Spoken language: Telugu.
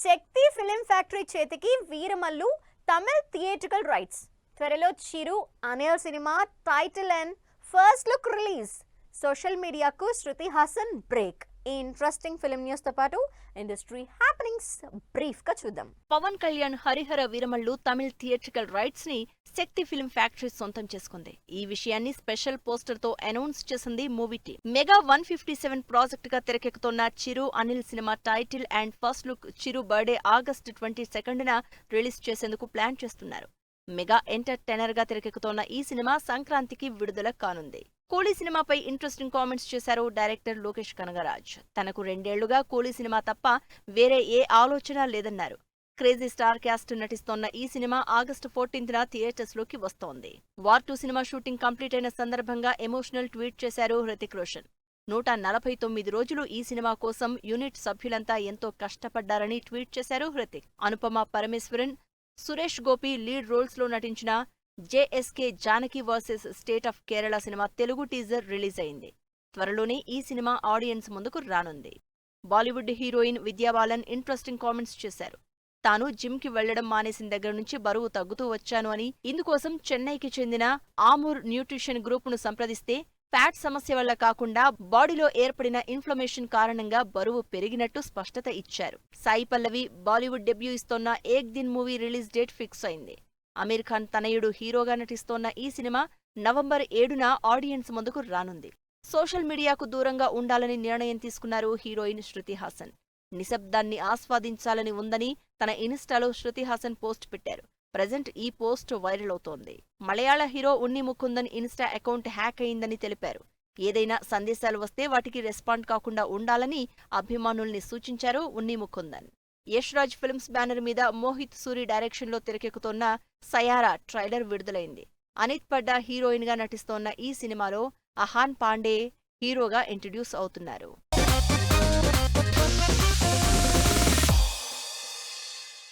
శక్తి ఫిలిం ఫ్యాక్టరీ చేతికి వీరమల్లు తమిళ్ థియేట్రికల్ రైట్స్. త్వరలో Chiru Anil cinema title and first look release. Social మీడియాకు శృతి హాసన్ బ్రేక్. ఈ ఇంట్రెస్టింగ్ ఫిలిం న్యూస్ తో పాటు ఇండస్ట్రీ హ్యాపెనింగ్స్ బ్రీఫ్ గా చూద్దాం. పవన్ కళ్యాణ్ హరిహర వీరమల్లు తమిళ్ థియేట్రికల్ రైట్స్ ని శక్తి ఫిలిం ఫ్యాక్టరీ సొంతం చేసుకుంది. ఈ విషయాన్ని స్పెషల్ పోస్టర్ తో అనౌన్స్ చేసింది మూవీ టీం. మెగా 157 ప్రాజెక్ట్ గా తెరకెక్కుతున్న Chiru Anil cinema title and first look Chiru birthday August 22న రిలీజ్ చేసేందుకు ప్లాన్ చేస్తున్నారు. మెగా ఎంటర్టైనర్ గా తెరకెక్కుతోన్న ఈ సినిమా సంక్రాంతికి విడుదల కానుంది. కూలీ సినిమాపై ఇంట్రెస్టింగ్ కామెంట్స్ చేశారు డైరెక్టర్ లోకేష్ కనగరాజ్. తనకు 2 ఏళ్లుగా కూలీ సినిమా తప్ప వేరే ఏ ఆలోచన లేదన్నారు. క్రేజీ స్టార్ క్యాస్ట్ నటిస్తోన్న ఈ సినిమా ఆగస్టు 14న థియేటర్స్ లోకి వస్తోంది. వార్ 2 సినిమా షూటింగ్ కంప్లీట్ అయిన సందర్భంగా ఎమోషనల్ ట్వీట్ చేశారు హృతిక్ రోషన్. 149 రోజులు ఈ సినిమా కోసం యూనిట్ సభ్యులంతా ఎంతో కష్టపడ్డారని ట్వీట్ చేశారు హృతిక్. అనుపమ పరమేశ్వరన్, సురేష్ గోపి లీడ్ రోల్స్ లో నటించిన JSK Janaki versus state of Kerala cinema Telugu teaser release అయింది. త్వరలోనే ఈ సినిమా ఆడియన్స్ ముందుకు రానుంది. బాలీవుడ్ హీరోయిన్ విద్యా బాలన్ ఇంట్రెస్టింగ్ కామెంట్స్ చేశారు. తాను జిమ్ కి వెళ్లడం మానేసిన దగ్గర నుంచి బరువు తగ్గుతూ వచ్చాను అని, ఇందుకోసం చెన్నైకి చెందిన ఆమూర్ న్యూట్రిషన్ గ్రూప్ ను సంప్రదిస్తే ఫ్యాట్ సమస్య వల్ల కాకుండా బాడీలో ఏర్పడిన ఇన్ఫ్లమేషన్ కారణంగా బరువు పెరిగినట్టు స్పష్టత ఇచ్చారు. సాయి పల్లవి బాలీవుడ్ డెబ్యూ ఇస్తోన్న ఏక్ దిన్ మూవీ రిలీజ్ డేట్ ఫిక్స్ అయింది. అమీర్ ఖాన్ తనయుడు హీరోగా నటిస్తోన్న ఈ సినిమా నవంబర్ 7న ఆడియన్స్ ముందుకు రానుంది. సోషల్ మీడియాకు దూరంగా ఉండాలని నిర్ణయం తీసుకున్నారు హీరోయిన్ శృతి హాసన్. నిశ్శబ్దాన్ని ఆస్వాదించాలని ఉందని తన ఇన్స్టాలో శృతి హాసన్ పోస్ట్ పెట్టారు. ప్రజెంట్ ఈ పోస్ట్ వైరల్ అవుతోంది. మలయాళ హీరో ఉన్ని ముకుందన్ ఇన్స్టా అకౌంట్ హ్యాక్ అయిందని తెలిపారు. ఏదైనా సందేశాలు వస్తే వాటికి రెస్పాండ్ కాకుండా ఉండాలని అభిమానుల్ని సూచించారు ఉన్ని ముకుందన్. యష్ రాజ్ ఫిల్మ్స్ బ్యానర్ మీద మోహిత్ సూరి డైరెక్షన్లో తెరకెక్కుతోన్న సయారా ట్రైలర్ విడుదలైంది. అనిత్ పడ్డా హీరోయిన్ గా నటిస్తోన్న ఈ సినిమాలో అహాన్ పాండే హీరోగా ఇంట్రడ్యూస్ అవుతున్నారు.